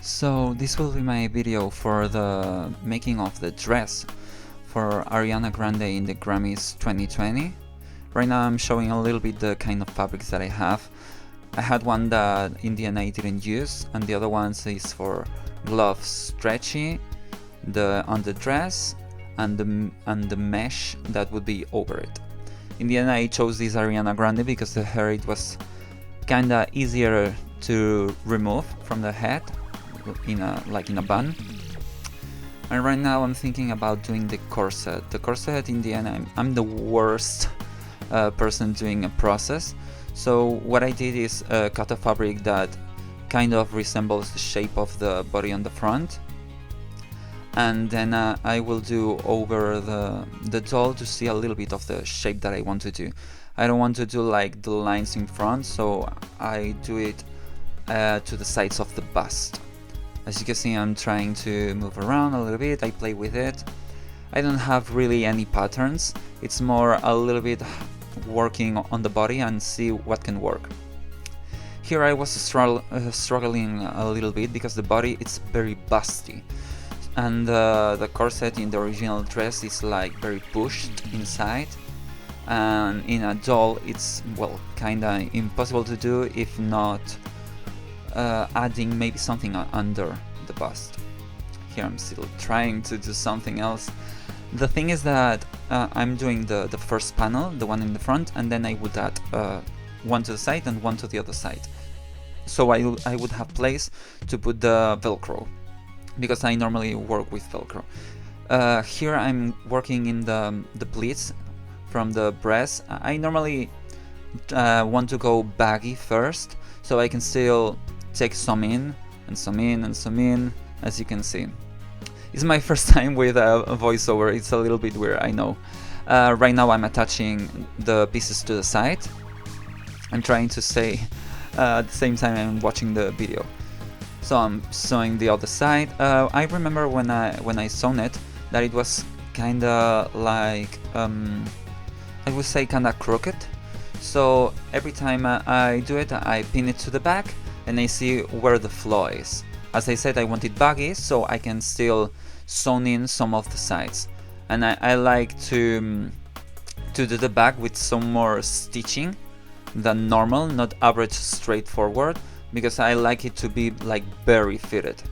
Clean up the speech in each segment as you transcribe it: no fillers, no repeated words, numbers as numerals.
So this will be my video for the making of the dress for Ariana Grande in the Grammys 2020. Right now I'm showing a little bit the kind of fabrics that I have. I had one that in the end I didn't use, and the other one is for gloves stretchy, on the dress, and the mesh that would be over it. In the end I chose this Ariana Grande because the hair, it was kinda easier to remove from the head in a bun. And right now I'm thinking about doing the corset. The corset, in the end, I'm the worst person doing a process. So what I did is cut a fabric that kind of resembles the shape of the body on the front, and then I will do over the doll to see a little bit of the shape that I want to do. I don't want to do like the lines in front, so I do it to the sides of the bust. As you can see, I'm trying to move around a little bit, I play with it. I don't have really any patterns, it's more a little bit working on the body and see what can work. Here I was struggling a little bit because the body, it's very busty, and the corset in the original dress is like very pushed inside, and in a doll it's, well, kinda impossible to do if not adding maybe something under the bust. Here I'm still trying to do something else. The thing is that I'm doing the first panel, the one in the front, and then I would add one to the side and one to the other side. So I would have place to put the Velcro, because I normally work with Velcro. Here I'm working in the pleats from the breast. I normally want to go baggy first, so I can still take some in and some in and some in, as you can see. It's my first time with a voiceover, it's a little bit weird, I know. Right now I'm attaching the pieces to the side. I'm trying to say at the same time I'm watching the video. So I'm sewing the other side. I remember when I sewn it that it was kinda like, I would say kinda crooked. So every time I do it, I pin it to the back and I see where the flaw is. As I said, I want it baggy so I can still sew in some of the sides. And I like to do the back with some more stitching than normal, not average straightforward, because I like it to be like very fitted.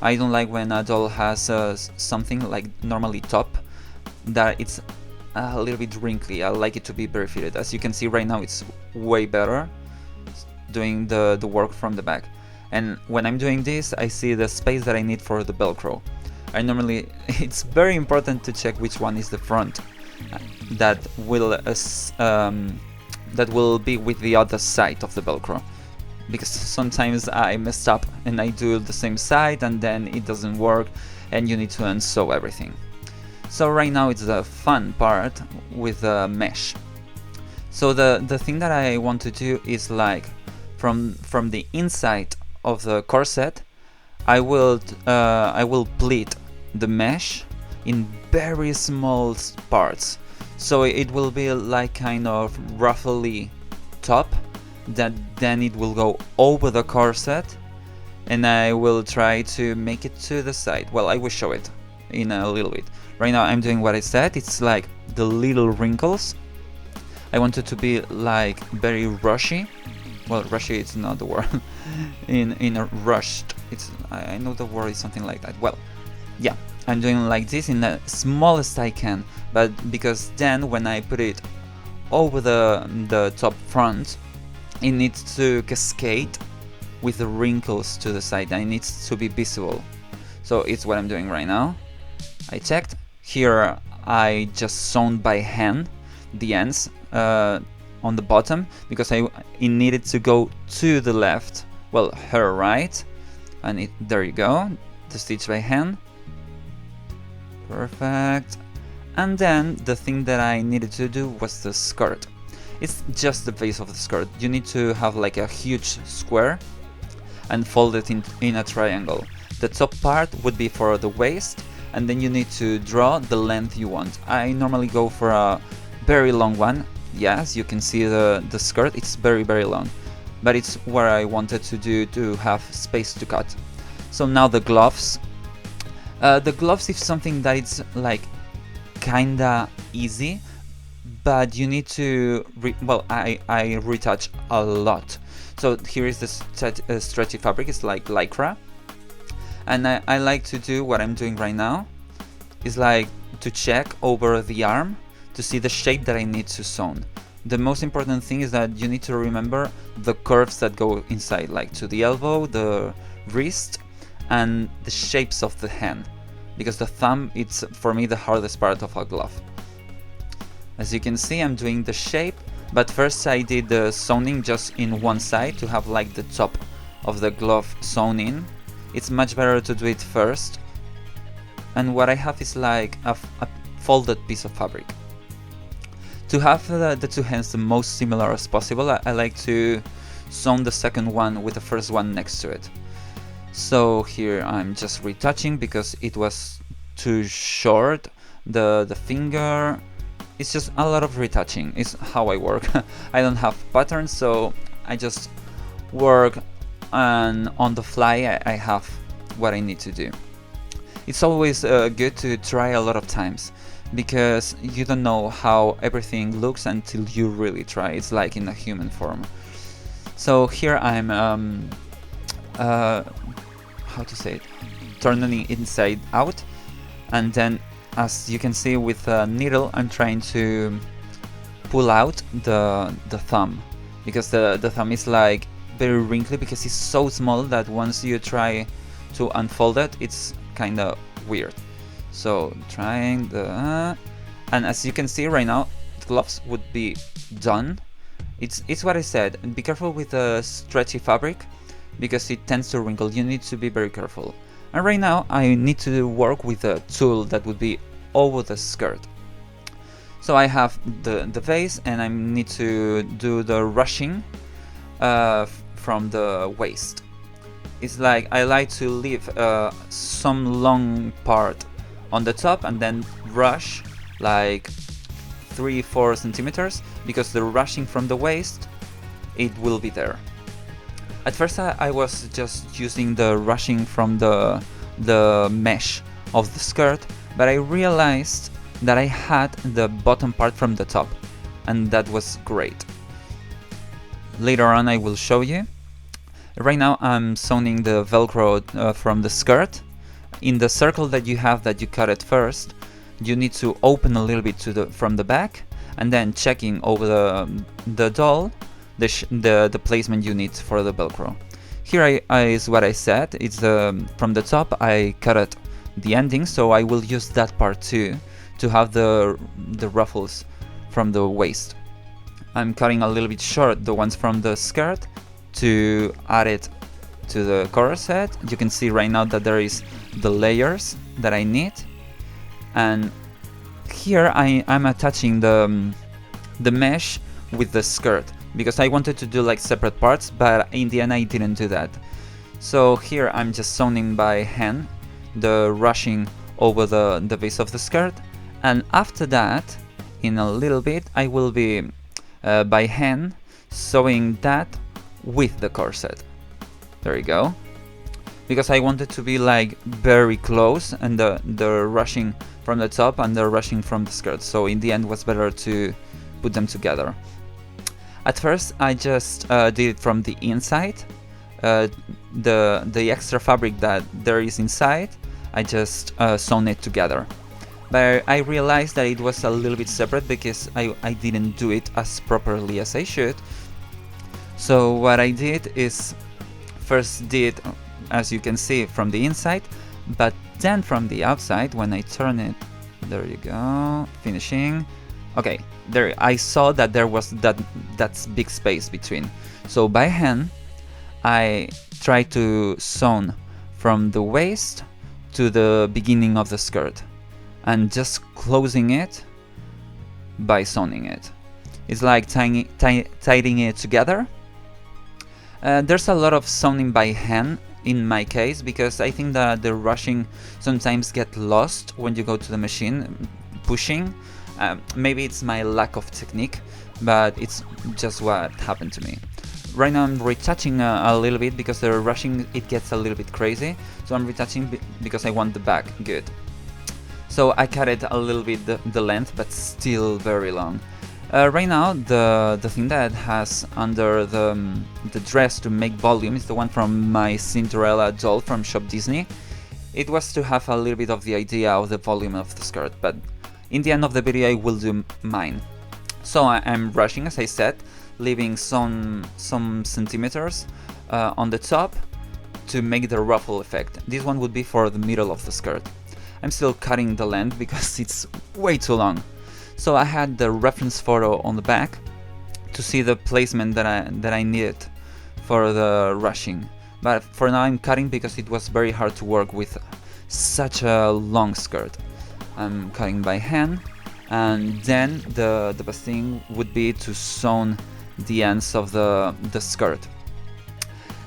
I don't like when a doll has something like normally top that it's a little bit wrinkly. I like it to be very fitted. As you can see right now, it's way better doing the work from the back. And when I'm doing this, I see the space that I need for the Velcro. I normally, it's very important to check which one is the front that will be with the other side of the Velcro, because sometimes I messed up and I do the same side and then it doesn't work and you need to unsew everything. So right now it's the fun part with the mesh. So the thing that I want to do is like from the inside of the corset, I will pleat the mesh in very small parts, so it will be like kind of ruffly top that then it will go over the corset, and I will try to make it to the side. Well, I will show it in a little bit. Right now I'm doing what I said, it's like the little wrinkles. I want it to be like very rushy. Well, rushy is not the word. in a rushed, it's, I know the word is something like that. Well, yeah, I'm doing like this in the smallest I can, but because then when I put it over the top front, it needs to cascade with the wrinkles to the side, and it needs to be visible. So it's what I'm doing right now. I checked. Here I just sewn by hand the ends on the bottom, because it needed to go to the left, well, her right, and there you go, the stitch by hand, perfect. And then the thing that I needed to do was the skirt. It's just the base of the skirt. You need to have like a huge square and fold it in a triangle. The top part would be for the waist, and then you need to draw the length you want. I normally go for a very long one. Yes, you can see the skirt, it's very long, but it's where I wanted to do to have space to cut. So now the gloves. The gloves is something that it's like kinda easy, but you need to well, I retouch a lot. So here is the stretchy fabric. It's like lycra, and I like to do what I'm doing right now is like to check over the arm to see the shape that I need to sew. The most important thing is that you need to remember the curves that go inside, like to the elbow, the wrist, and the shapes of the hand, because the thumb, it's for me the hardest part of a glove. As you can see, I'm doing the shape, but first I did the sewing just in one side to have like the top of the glove sewn in. It's much better to do it first. And what I have is like a folded piece of fabric. To have the two hands the most similar as possible, I like to sew the second one with the first one next to it. So here I'm just retouching because it was too short, the finger. It's just a lot of retouching, is how I work. I don't have patterns, so I just work, and on the fly I have what I need to do. It's always good to try a lot of times, because you don't know how everything looks until you really try. It's like in a human form. So here I'm how to say it, turning it inside out, and then as you can see with a needle I'm trying to pull out the thumb, because the thumb is like very wrinkly because it's so small that once you try to unfold it, it's kind of weird. So trying the and as you can see right now, the gloves would be done. It's what I said, and be careful with the stretchy fabric because it tends to wrinkle. You need to be very careful. And right now I need to work with a tool that would be over the skirt. So I have the vase, and I need to do the ruching from the waist. It's like I like to leave some long part on the top and then rush like 3-4 centimeters, because the ruching from the waist, it will be there. At first I was just using the ruching from the mesh of the skirt, but I realized that I had the bottom part from the top, and that was great. Later on I will show you. Right now I'm sewing the velcro from the skirt. In the circle that you have that you cut it first, you need to open a little bit from the back, and then checking over the doll the placement you need for the velcro. Here is what I said. It's from the top I cut it the ending, so I will use that part too to have the ruffles from the waist. I'm cutting a little bit short the ones from the skirt to add it to the corset. You can see right now that there is the layers that I need, and here I'm attaching the mesh with the skirt because I wanted to do like separate parts, but in the end I didn't do that. So here I'm just sewing by hand the ruching over the base of the skirt, and after that in a little bit I will be by hand sewing that with the corset. There you go, because I wanted to be like very close, and the ruching from the top and the ruching from the skirt, so in the end it was better to put them together. At first I just did it from the inside. The extra fabric that there is inside, I just sewn it together, but I realized that it was a little bit separate because I didn't do it as properly as I should. So what I did is first did, as you can see, from the inside, but then from the outside when I turn it, there you go, finishing. Okay, there I saw that there was that's big space between, so by hand I tried to sew from the waist to the beginning of the skirt and just closing it by sewing it. It's like tidying it together. There's a lot of sewing by hand in my case because I think that the ruching sometimes get lost when you go to the machine pushing. Maybe it's my lack of technique, but it's just what happened to me. right now I'm retouching a little bit because the rushing, it gets a little bit crazy, so I'm retouching because I want the back good. So I cut it a little bit the length, but still very long. Right now the thing that has under the dress to make volume is the one from my Cinderella doll from Shop Disney. It was to have a little bit of the idea of the volume of the skirt, but in the end of the video I will do mine. So I'm rushing, as I said, leaving some centimeters on the top to make the ruffle effect. This one would be for the middle of the skirt. I'm still cutting the length because it's way too long. So I had the reference photo on the back to see the placement that I needed for the rushing. But for now I'm cutting because it was very hard to work with such a long skirt. I'm cutting by hand, and then the best thing would be to sew the ends of the skirt.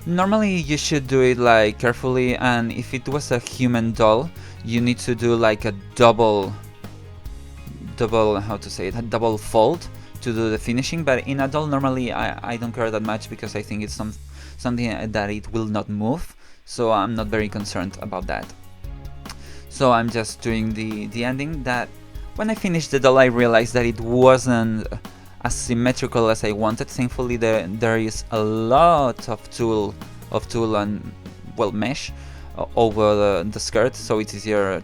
Normally you should do it like carefully, and if it was a human doll you need to do like a double how to say it, a double fold to do the finishing. But in a doll normally I don't care that much because I think it's something that it will not move, so I'm not very concerned about that. So I'm just doing the ending. That when I finished the doll I realized that it wasn't as symmetrical as I wanted. Thankfully there is a lot of tulle and, well, mesh over the skirt, so it's easier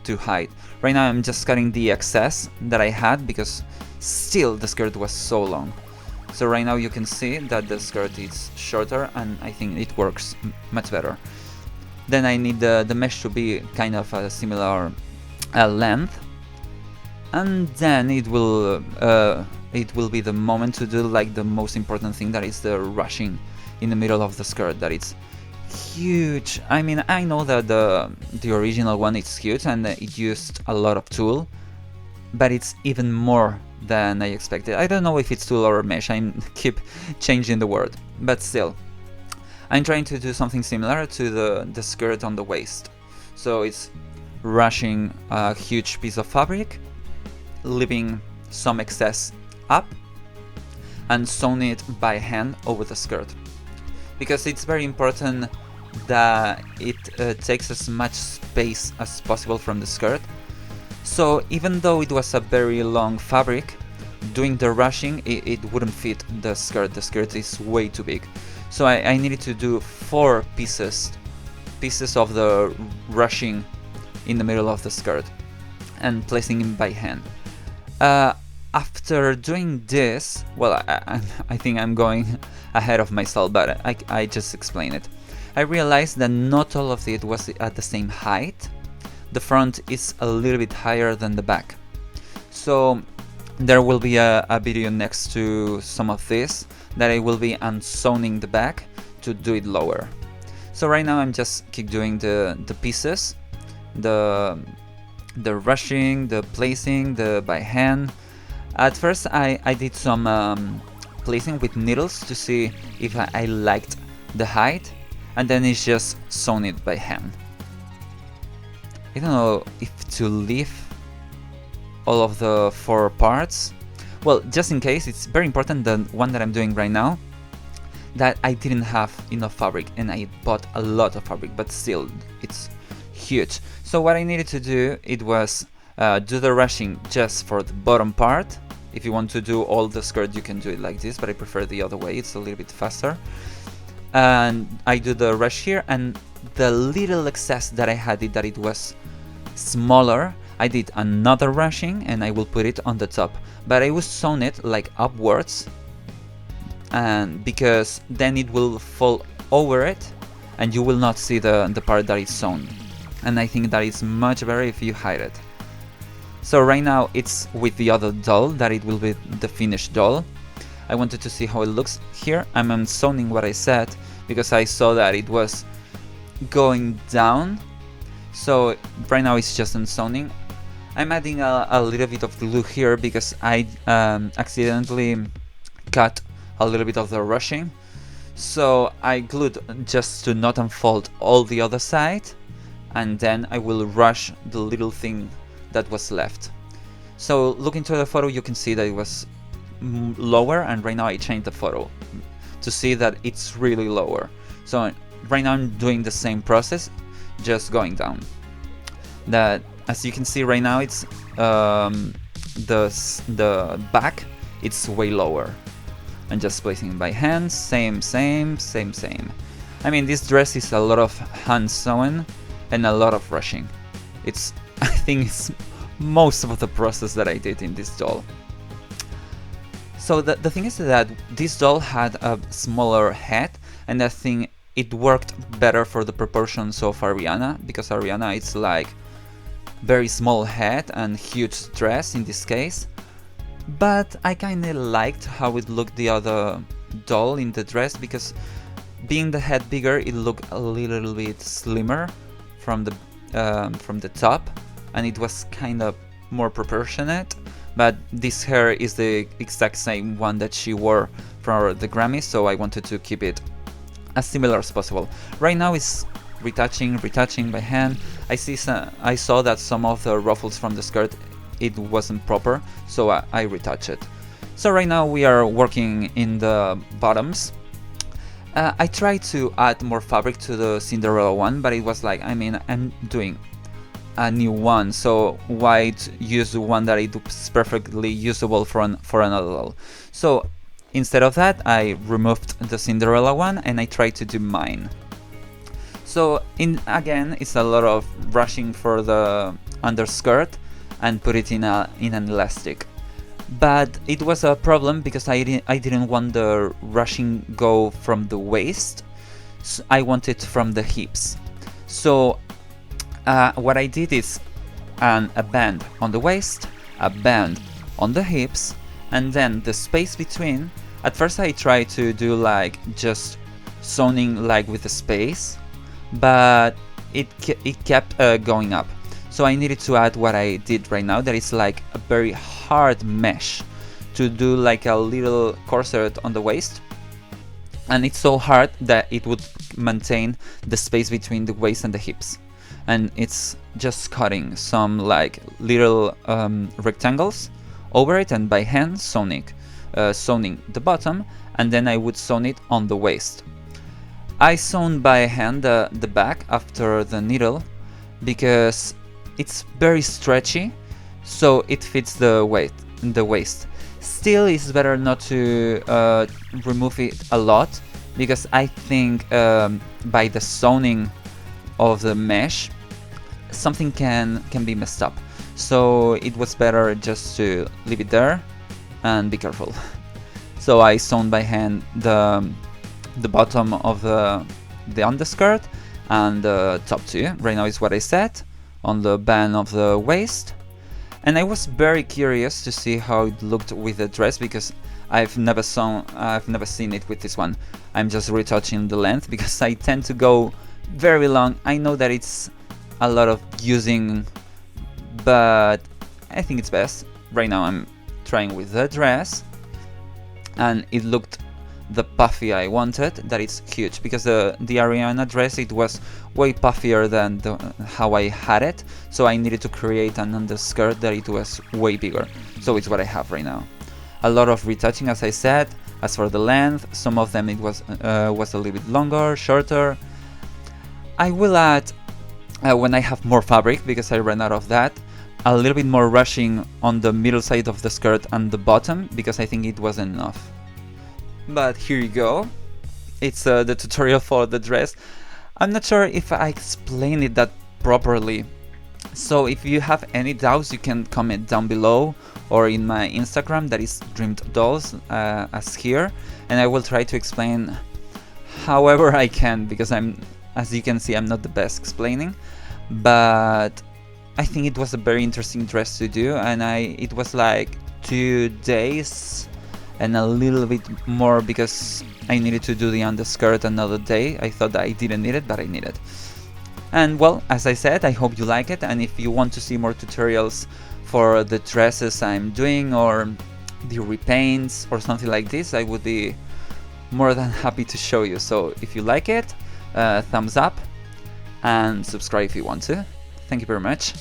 to hide. Right now I'm just cutting the excess that I had because still the skirt was so long. So right now you can see that the skirt is shorter, and I think it works much better. Then I need the mesh to be kind of a similar length, and then it will be the moment to do like the most important thing, that is the ruching in the middle of the skirt. That it's huge. I mean, I know that the original one is huge and it used a lot of tulle, but it's even more than I expected. I don't know if it's tulle or mesh, I keep changing the word, but still. I'm trying to do something similar to the skirt on the waist. So it's ruching a huge piece of fabric, leaving some excess up, and sewing it by hand over the skirt. Because it's very important that it takes as much space as possible from the skirt. So even though it was a very long fabric, doing the ruching, it wouldn't fit the skirt. The skirt is way too big. So I needed to do 4 pieces of the ruching in the middle of the skirt and placing it by hand. After doing this, well, I think I'm going ahead of myself, but I just explain it. I realized that not all of it was at the same height. The front is a little bit higher than the back. So there will be a video next to some of this that I will be unsewing the back to do it lower. So right now I'm just keep doing the pieces, the ruching, the placing, the by hand. At first I did some placing with needles to see if I liked the height, and then it's just sewn it by hand. I don't know if to leave all of the 4 parts. Well, just in case, it's very important, the one that I'm doing right now, that I didn't have enough fabric and I bought a lot of fabric, but still it's huge. So what I needed to do, it was do the ruching just for the bottom part. If you want to do all the skirt you can do it like this, but I prefer the other way, it's a little bit faster. And I do the ruch here, and the little excess that I had that it was smaller, I did another ruching and I will put it on the top, but I will sew it like upwards, and because then it will fall over it and you will not see the part that is sewn, and I think that is much better if you hide it. So right now it's with the other doll, that it will be the finished doll. I wanted to see how it looks. Here I'm unsewing what I said because I saw that it was going down. So right now it's just unsewing. I'm adding a little bit of glue here because I accidentally cut a little bit of the ruching. So I glued just to not unfold all the other side, and then I will ruch the little thing that was left. So looking to the photo, you can see that it was lower, and right now I changed the photo to see that it's really lower. So right now I'm doing the same process, just going down. That, as you can see right now, it's the back, it's way lower. And just placing by hand, same. I mean, this dress is a lot of hand sewing and a lot of rushing. It's, I think it's most of the process that I did in this doll. So the thing is that this doll had a smaller head, and I think it worked better for the proportions of Ariana, because Ariana it's like very small head and huge dress in this case. But I kinda liked how it looked the other doll in the dress, because being the head bigger, it looked a little bit slimmer from the top, and it was kind of more proportionate. But this hair is the exact same one that she wore for the Grammy, so I wanted to keep it as similar as possible. Right now it's retouching by hand. I saw that some of the ruffles from the skirt, it wasn't proper, so I retouched it. So right now we are working in the bottoms. I tried to add more fabric to the Cinderella one, but it was like, I mean, I'm doing a new one, so why use the one that is perfectly usable for another doll? So instead of that, I removed the Cinderella one and I tried to do mine. So again, it's a lot of rushing for the underskirt and put it in an elastic. But it was a problem because I didn't want the rushing go from the waist, so I want it from the hips. So what I did is a band on the waist, a band on the hips, and then the space between. At first I tried to do like just sewing like with the space, but it kept going up. So I needed to add what I did right now, that is like a very hard mesh to do like a little corset on the waist. And it's so hard that it would maintain the space between the waist and the hips. And it's just cutting some like little rectangles over it, and by hand sewing the bottom, and then I would sew it on the waist. I sewn by hand the back after the needle because it's very stretchy, so it fits the waist. Still, it's better not to remove it a lot, because I think by the sewing of the mesh, something can be messed up. So it was better just to leave it there and be careful. So I sewn by hand the bottom of the underskirt and the top too. Right now is what I said on the band of the waist. And I was very curious to see how it looked with the dress, because I've never seen it with this one. I'm just retouching the length because I tend to go very long. I know that it's a lot of using, but I think it's best. Right now I'm trying with the dress, and it looked the puffy I wanted, that it's huge, because the Ariana dress, it was way puffier than how I had it, so I needed to create an underskirt that it was way bigger. So it's what I have right now. A lot of retouching, as I said. As for the length, some of them it was a little bit longer, shorter. I will add, when I have more fabric, because I ran out of that, a little bit more rushing on the middle side of the skirt and the bottom, because I think it wasn't enough. But here you go. It's the tutorial for the dress. I'm not sure if I explained it that properly. So if you have any doubts, you can comment down below or in my Instagram, that is Dreamedolls, as here, and I will try to explain however I can, because as you can see, I'm not the best explaining, but I think it was a very interesting dress to do, and it was like 2 days and a little bit more, because I needed to do the underskirt another day. I thought that I didn't need it, but I need it. And well, as I said, I hope you like it, and if you want to see more tutorials for the dresses I'm doing, or the repaints or something like this, I would be more than happy to show you. So if you like it, thumbs up and subscribe if you want to. Thank you very much.